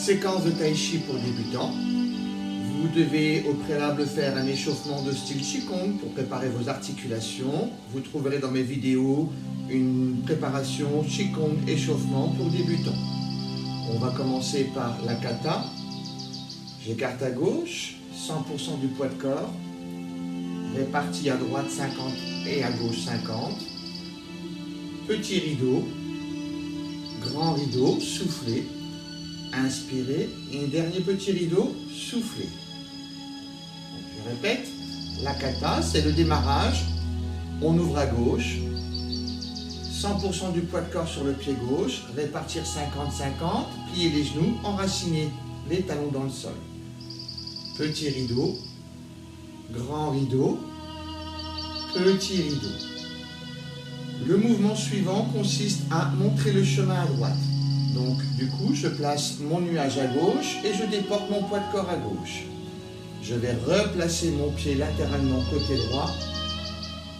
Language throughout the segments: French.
séquence de tai chi pour débutants. Vous devez au préalable faire un échauffement de style Qigong pour préparer vos articulations. Vous trouverez dans mes vidéos une préparation Qigong échauffement pour débutants. On va commencer par la kata. J'écarte à gauche, 100% du poids de corps, réparti à droite 50 et à gauche 50. Petit rideau, grand rideau, soufflez, inspirez, et un dernier petit rideau, soufflez. Donc, je répète, la kata, c'est le démarrage, on ouvre à gauche, 100% du poids de corps sur le pied gauche, répartir 50-50, plier les genoux, enraciner les talons dans le sol. Petit rideau, grand rideau, petit rideau. Le mouvement suivant consiste à montrer le chemin à droite. Donc du coup, je place mon nuage à gauche et je déporte mon poids de corps à gauche. Je vais replacer mon pied latéralement côté droit.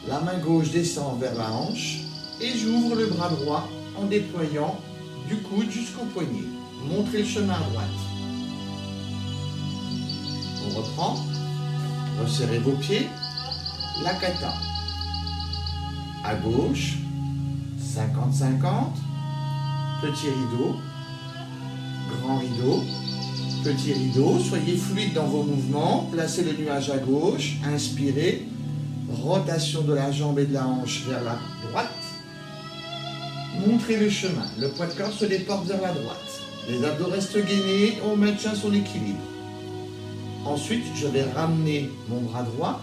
La main gauche descend vers la hanche et j'ouvre le bras droit en déployant du coude jusqu'au poignet. Montrez le chemin à droite. On reprend. Resserrez vos pieds. La kata. À gauche, 50-50. Petit rideau. Grand rideau. Petit rideau. Soyez fluide dans vos mouvements. Placez le nuage à gauche. Inspirez. Rotation de la jambe et de la hanche vers la droite. Montrez le chemin. Le poids de corps se déporte vers la droite. Les abdos restent gainés. On maintient son équilibre. Ensuite, je vais ramener mon bras droit.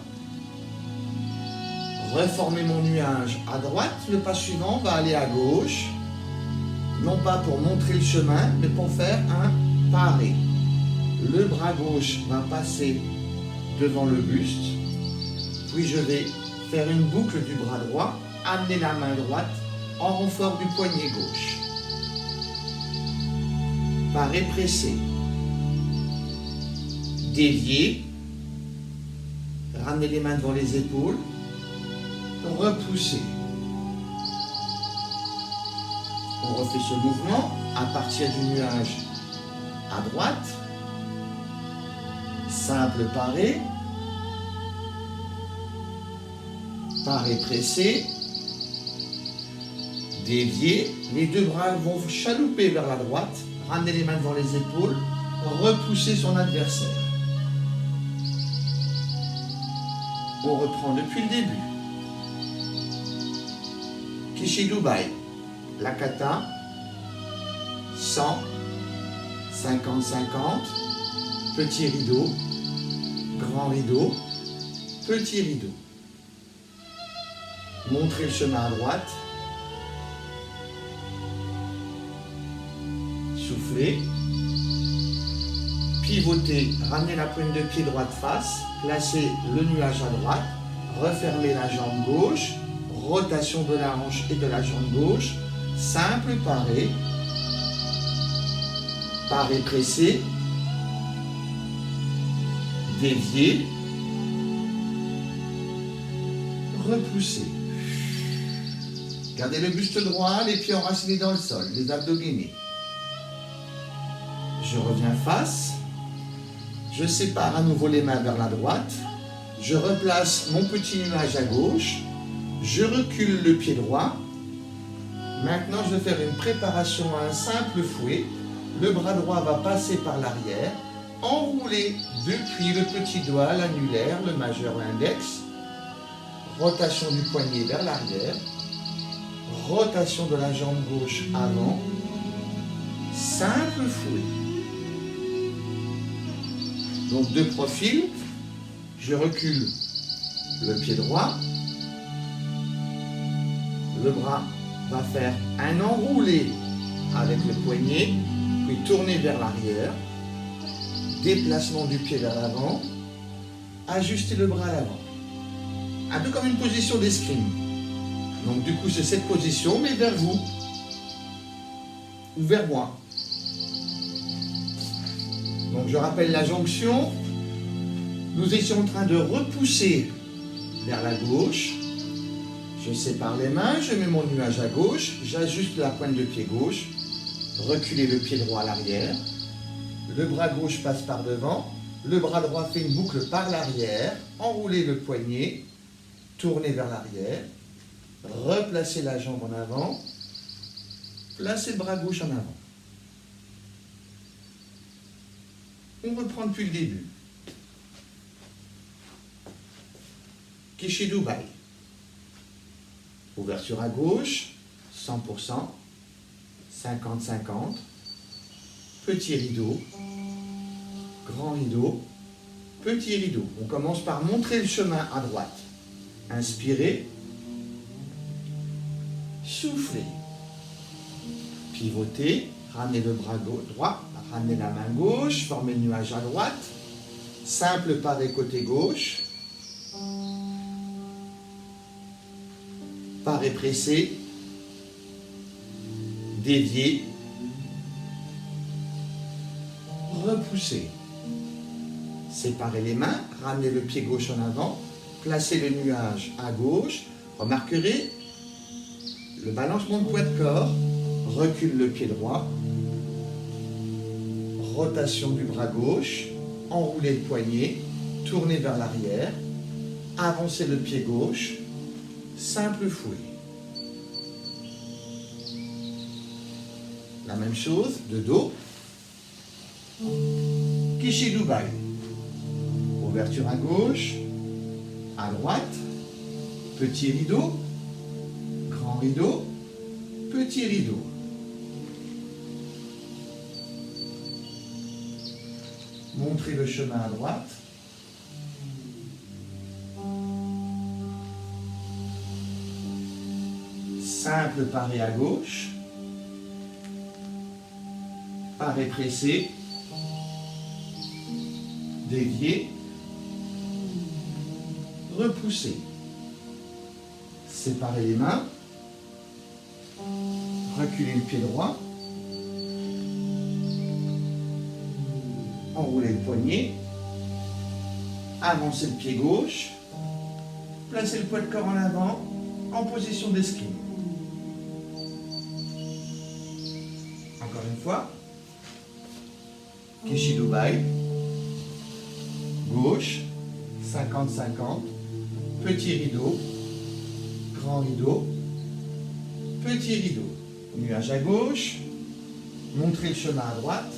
Reformer mon nuage à droite. Le pas suivant va aller à gauche. Non pas pour montrer le chemin, mais pour faire un paré. Le bras gauche va passer devant le buste. Puis je vais faire une boucle du bras droit. Amener la main droite en renfort du poignet gauche. Paré pressé. Dévier. Ramener les mains devant les épaules. Repousser. On refait ce mouvement à partir du nuage à droite. Simple paré. Paré pressé. Dévier. Les deux bras vont chalouper vers la droite. Ramener les mains devant les épaules. Repousser son adversaire. On reprend depuis le début. Kishidubai. La kata, 100, 50-50, petit rideau, grand rideau, petit rideau. Montrez le chemin à droite. Soufflez. Pivotez, ramenez la pointe de pied droite face, placez le nuage à droite, refermez la jambe gauche, rotation de la hanche et de la jambe gauche, simple paré, paré pressé, dévié, repoussé. Gardez le buste droit, les pieds enracinés dans le sol, les abdos gainés. Je reviens face, je sépare à nouveau les mains vers la droite, je replace mon petit nuage à gauche, je recule le pied droit. Maintenant, je vais faire une préparation à un simple fouet. Le bras droit va passer par l'arrière, enrouler depuis le petit doigt, l'annulaire, le majeur, l'index. Rotation du poignet vers l'arrière. Rotation de la jambe gauche avant. Simple fouet. Donc de profil, je recule le pied droit. Le bras va faire un enroulé avec le poignet, puis tourner vers l'arrière, déplacement du pied vers l'avant, ajuster le bras à l'avant. Un peu comme une position d'escrime. Donc du coup c'est cette position, mais vers vous, ou vers moi. Donc je rappelle la jonction. Nous étions en train de repousser vers la gauche. Je sépare les mains, je mets mon nuage à gauche, j'ajuste la pointe de pied gauche, reculer le pied droit à l'arrière, Le bras gauche passe par devant. Le bras droit fait une boucle par l'arrière. Enroulez le poignet. Tournez vers l'arrière. Replacez la jambe en avant. Placez le bras gauche en avant. On reprend depuis le début. Kishi Dubaï. Ouverture à gauche, 100%, 50-50. Petit rideau, grand rideau, petit rideau. On commence par montrer le chemin à droite. Inspirez. Soufflez. Pivotez. Ramenez le bras droit. Ramenez la main gauche. Formez le nuage à droite. Simple paré côté gauche. Paré pressé. Dévié. Repoussez. Séparez les mains. Ramenez le pied gauche en avant. Placez le nuage à gauche. Remarquerez le balancement de poids de corps. Recule le pied droit. Rotation du bras gauche. Enroulez le poignet. Tournez vers l'arrière. Avancez le pied gauche. Simple fouet. La même chose de dos. Kishi Dubaï. Ouverture à gauche. À droite. Petit rideau. Grand rideau. Petit rideau. Montrez le chemin à droite. Simple paré à gauche. Paré pressé. Dévié. Repoussé. Séparez les mains. Reculez le pied droit. Enroulez le poignet. Avancez le pied gauche. Placez le poids de corps en avant en position d'escrime. Encore une fois. Kishi Dubaï. Gauche. 50-50. Petit rideau. Grand rideau. Petit rideau. Nuage à gauche. Montrez le chemin à droite.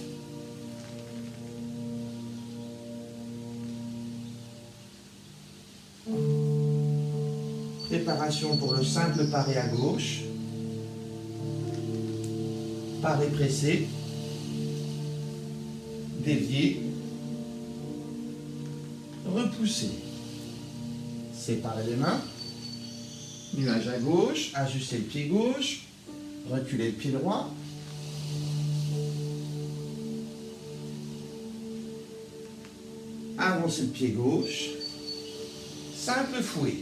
Préparation pour le simple paré à gauche. Paré pressé. Dévié. Repoussé. Séparez les mains. Nuage à gauche. Ajustez le pied gauche. Reculez le pied droit. Avancez le pied gauche. Simple fouet.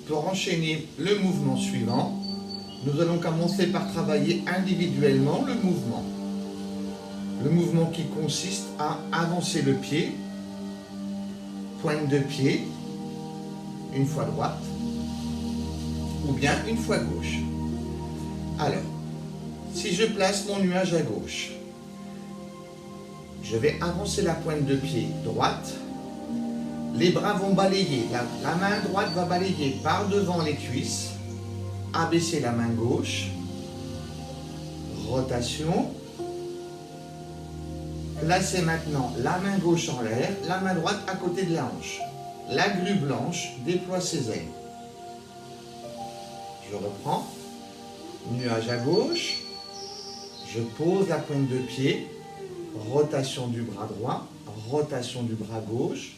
Pour enchaîner le mouvement suivant, nous allons commencer par travailler individuellement le mouvement. Le mouvement qui consiste à avancer le pied, pointe de pied, une fois droite, ou bien une fois gauche. Alors, si je place mon nuage à gauche, je vais avancer la pointe de pied droite, les bras vont balayer, la main droite va balayer par devant les cuisses, abaisser la main gauche, rotation, placez maintenant la main gauche en l'air, la main droite à côté de la hanche. La grue blanche déploie ses ailes. Je reprends, nuage à gauche, je pose la pointe de pied, rotation du bras droit, rotation du bras gauche,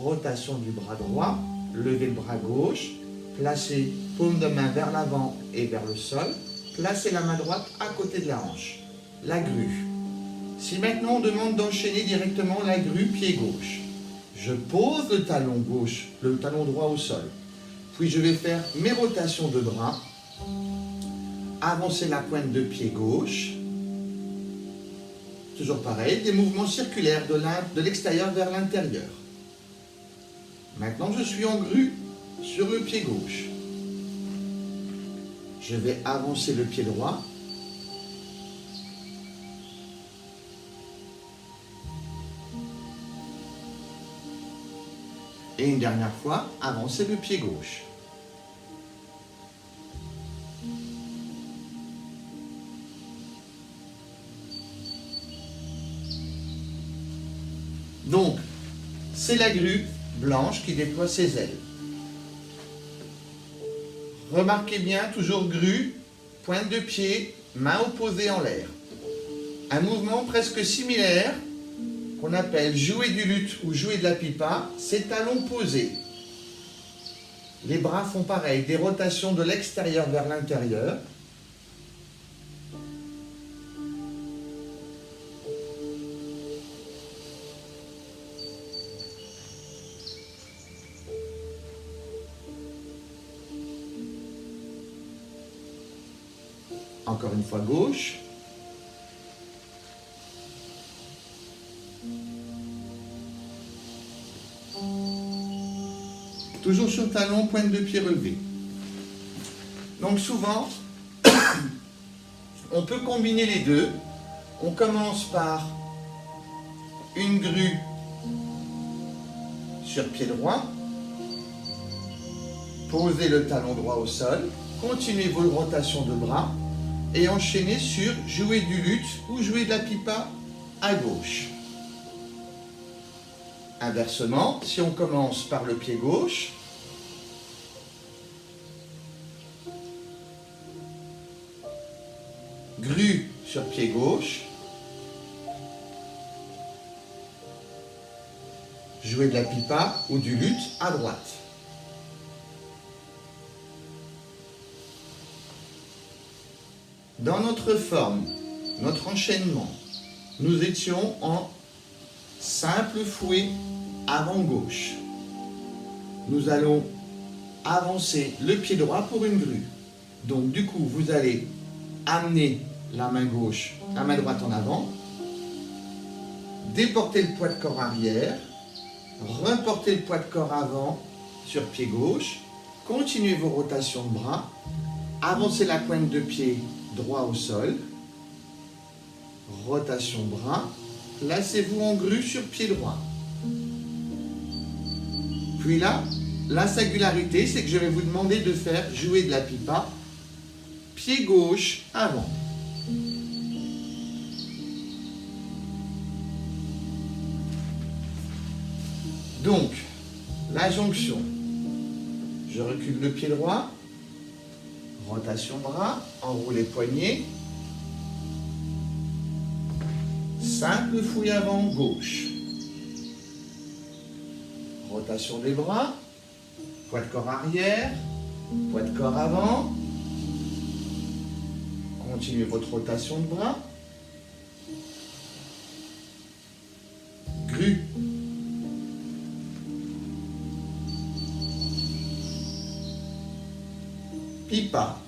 rotation du bras droit, levez le bras gauche, placez paume de main vers l'avant et vers le sol, placez la main droite à côté de la hanche, la grue. Si maintenant on demande d'enchaîner directement la grue pied gauche, je pose le talon gauche, le talon droit au sol, puis je vais faire mes rotations de bras, avancer la pointe de pied gauche, toujours pareil, des mouvements circulaires de l'extérieur vers l'intérieur. Maintenant je suis en grue sur le pied gauche. Je vais avancer le pied droit. Et une dernière fois, avancer le pied gauche. Donc, c'est la grue blanche qui déploie ses ailes. Remarquez bien, toujours grue, pointe de pied, main opposée en l'air. Un mouvement presque similaire qu'on appelle jouer du luth ou jouer de la pipa, c'est talons posés. Les bras font pareil, des rotations de l'extérieur vers l'intérieur. Encore une fois gauche. Toujours sur talon, pointe de pied relevée. Donc souvent, on peut combiner les deux. On commence par une grue sur pied droit. Posez le talon droit au sol. Continuez vos rotations de bras. Et enchaînez sur jouer du luth ou jouer de la pipa à gauche. Inversement, si on commence par le pied gauche, grue sur pied gauche, jouer de la pipa ou du luth à droite. Dans notre forme, notre enchaînement, nous étions en simple fouet avant gauche. Nous allons avancer le pied droit pour une grue. Donc du coup, vous allez amener la main gauche, la main droite en avant, déporter le poids de corps arrière, reporter le poids de corps avant sur pied gauche, continuez vos rotations de bras, avancez la pointe de pied droit au sol, rotation bras, placez-vous en grue sur pied droit. Puis là, la singularité, c'est que je vais vous demander de faire jouer de la pipa, pied gauche avant. Donc, la jonction, je recule le pied droit, rotation bras, enroulez poignet, simple fouille avant gauche, rotation des bras, poids de corps arrière, poids de corps avant, continuez votre rotation de bras, grue, pipa.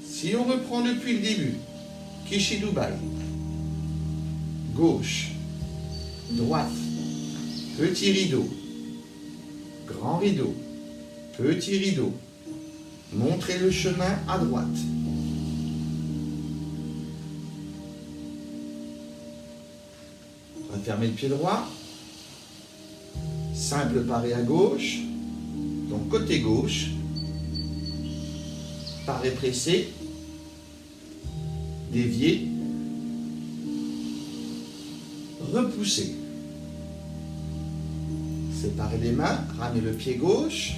Si on reprend depuis le début, Kishidubai, gauche, droite, petit rideau, grand rideau, petit rideau, montrez le chemin à droite. Refermez le pied droit, simple paré à gauche, donc côté gauche, paré pressé, dévié, repoussé. Séparez les mains, ramenez le pied gauche.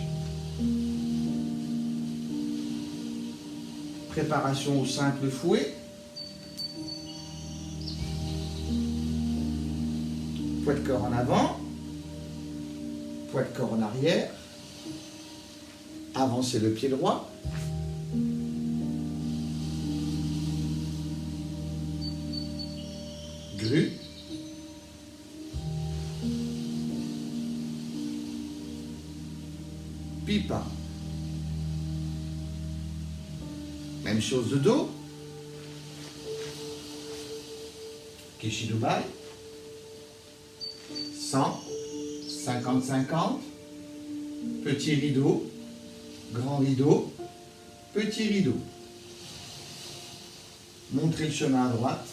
Préparation au simple fouet. Poids de corps en avant, poids de corps en arrière. Avancez le pied droit. Grue. Pipa. Même chose de dos. Kishidubai. 100, 50-50, petit rideau, grand rideau, petit rideau. Montrez le chemin à droite.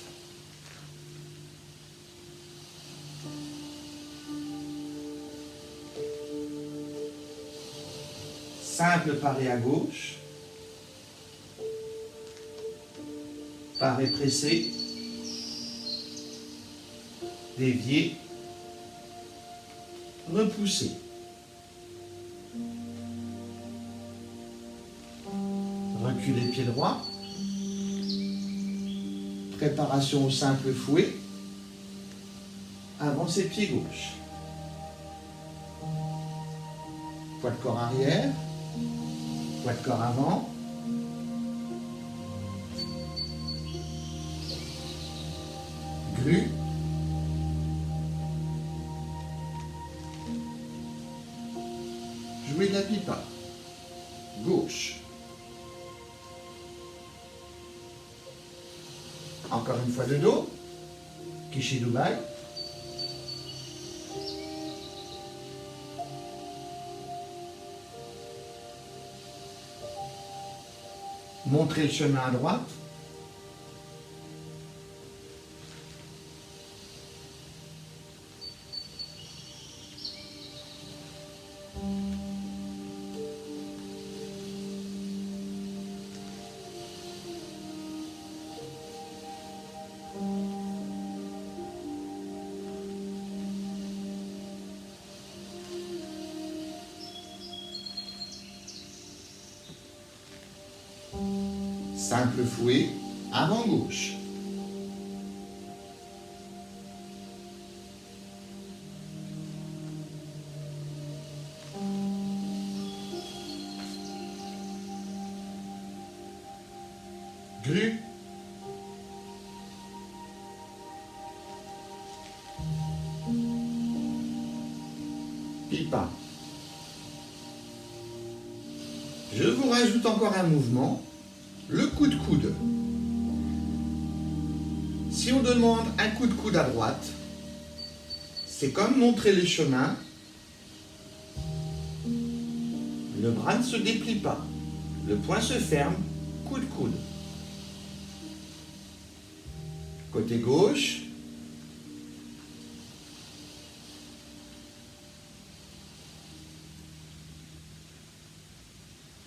Simple paré à gauche. Paré pressé. Dévié. Repoussé. Reculez pied droit. Préparation au simple fouet. Avancez pied gauche. Poids de corps arrière. Poids de corps avant. Grue. Jouez de la pipa. Gauche. Encore une fois de dos. Kishi Dubaï. Montrez le chemin à droite. Simple fouet, avant gauche. Grue. Pipa. Je vous rajoute encore un mouvement. Le coup de coude. Si on demande un coup de coude à droite, c'est comme montrer les chemins. Le bras ne se déplie pas. Le poing se ferme. Coup de coude. Côté gauche.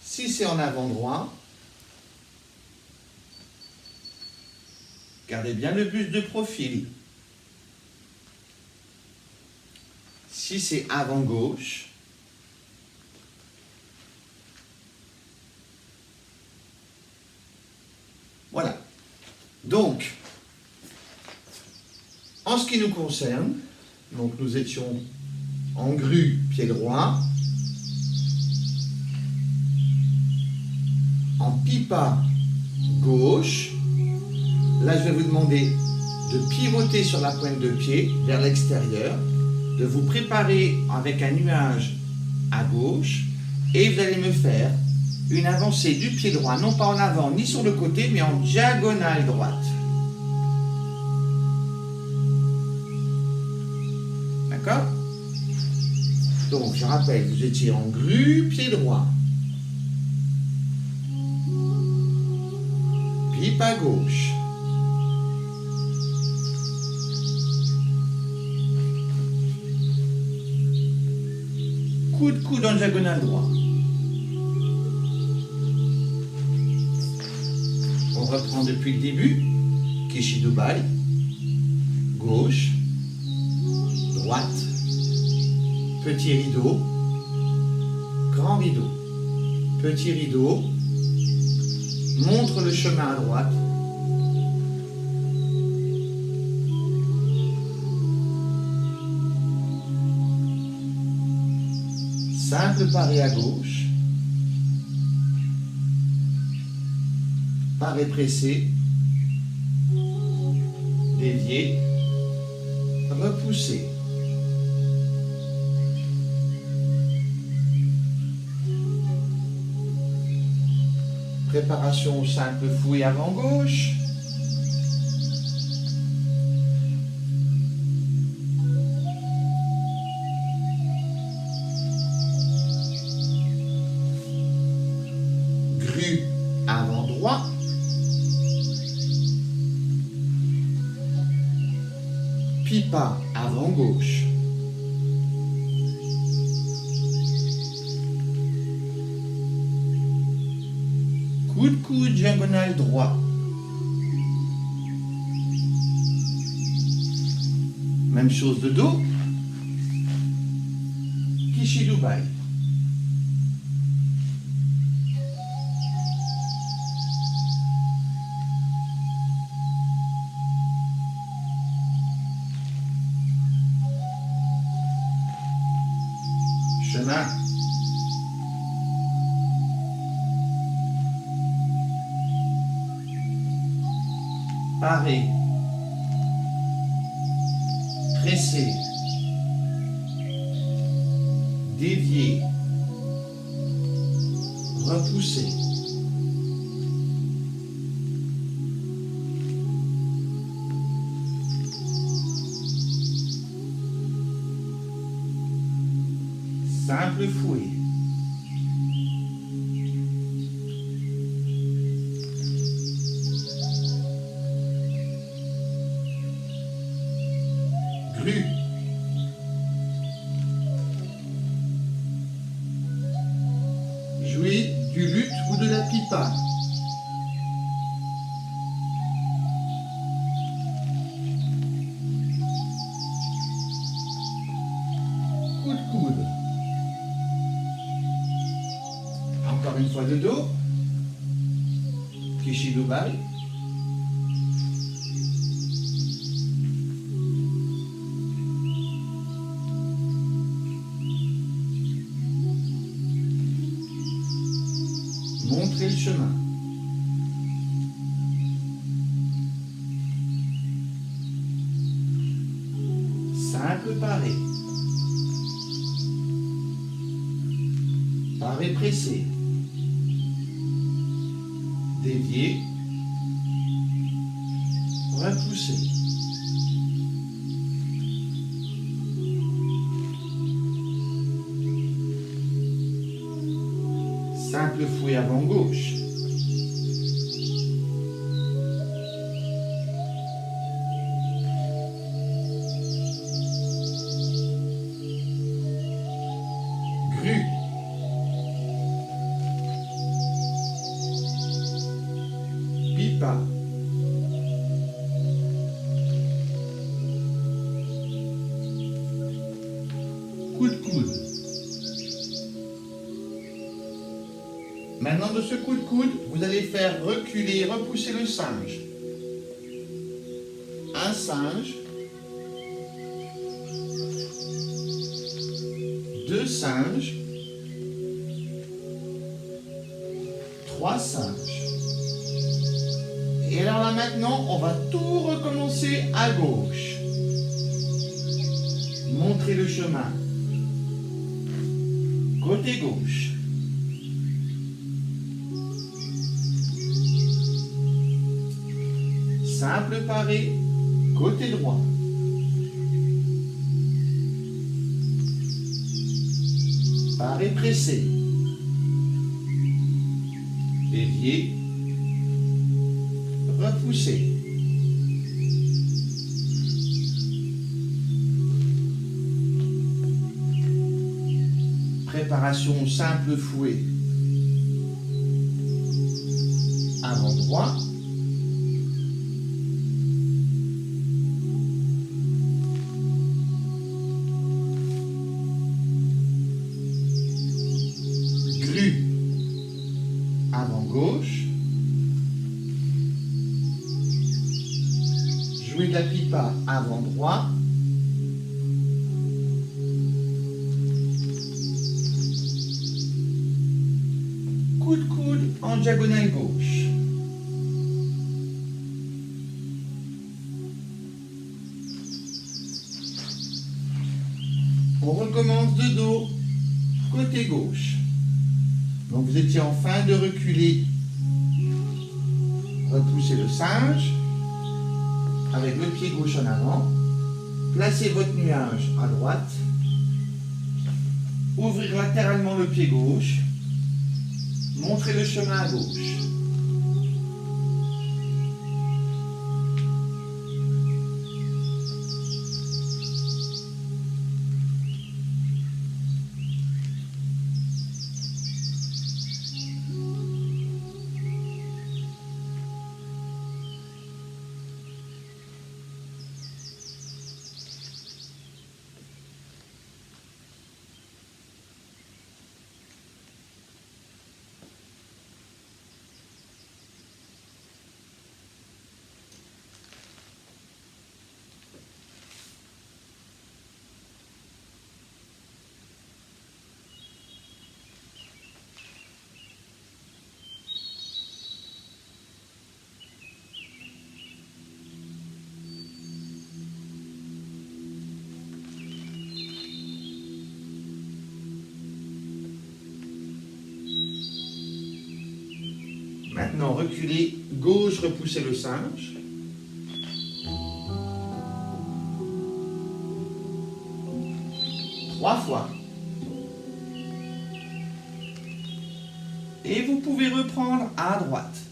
Si c'est en avant droit, gardez bien le buste de profil. Si c'est avant gauche, voilà. Donc, en ce qui nous concerne, donc nous étions en grue, pied droit, en pipa gauche. Là, je vais vous demander de pivoter sur la pointe de pied vers l'extérieur, de vous préparer avec un nuage à gauche et vous allez me faire une avancée du pied droit, non pas en avant ni sur le côté, mais en diagonale droite. D'accord? Donc, je rappelle, vous étiez en grue, pied droit. Pipa gauche. Coup de coude en diagonale droit. On reprend depuis le début. Kishi Dubaï. Gauche. Droite. Petit rideau. Grand rideau. Petit rideau. Montre le chemin à droite. Simple paré à gauche. Paré pressé. Dévié. Repoussé. Préparation au simple fouet avant gauche. pipa avant gauche. Coup de coude diagonale droit. Même chose de dos. Kishidubai. Chemin. Paré. Pressé. Dévié. Repoussé. Simple fouet. Grue. Jouer du luth ou de la pipa. Coup de coude. Encore une fois de dos. Kishidubai. Montrer le chemin. Simple paré. Paré pressé. Dévié. Repoussé. Simple fouet avant gauche. Grue. Pipa. Coup de coude. Maintenant, de ce coup de coude, vous allez faire reculer et repousser le singe. Un singe. Deux singes. Trois singes. Et alors là maintenant, on va tout recommencer à gauche. Montrer le chemin. Côté gauche. Simple paré, côté droit. Paré pressé. Dévié. Repoussé. Préparation simple fouet. Avant droit. Grue. Avant gauche. Jouer de la pipa avant droit. Coup de coude en diagonale gauche. On recommence de dos, côté gauche. Donc vous étiez en fin de reculer. Repoussez le singe avec le pied gauche en avant. Placez votre nuage à droite. Ouvrez latéralement le pied gauche. Montrez le chemin à gauche. Maintenant, reculez, gauche, repoussez le singe. Trois fois. Et vous pouvez reprendre à droite.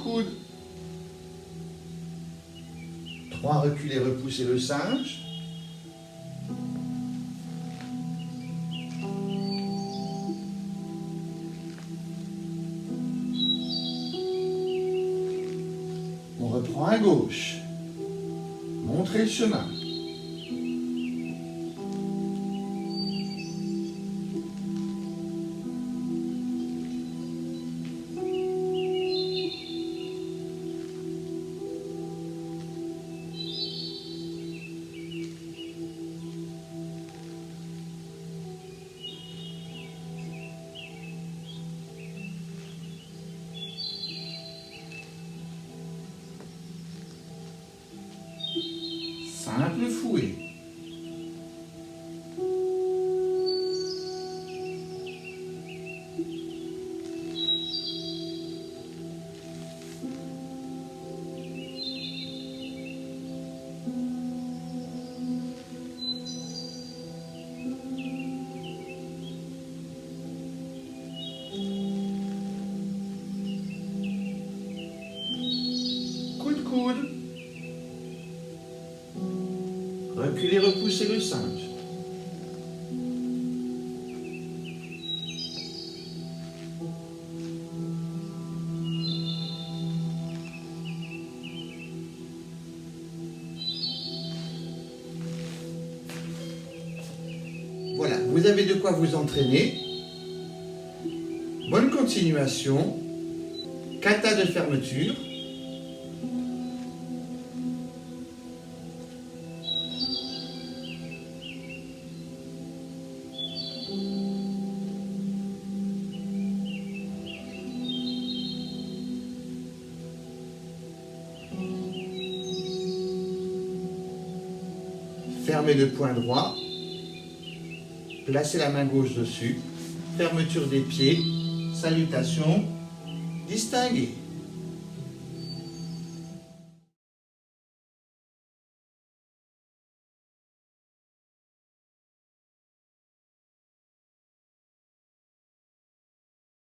Coude. 3, reculez, repoussez le singe. On reprend à gauche. Montrez le chemin. Simple fouet. Coude. Reculez, repoussez le singe. Voilà, vous avez de quoi vous entraîner. Bonne continuation. Kata de fermeture. Fermez le poing droit, placez la main gauche dessus, fermeture des pieds, salutation, distinguez.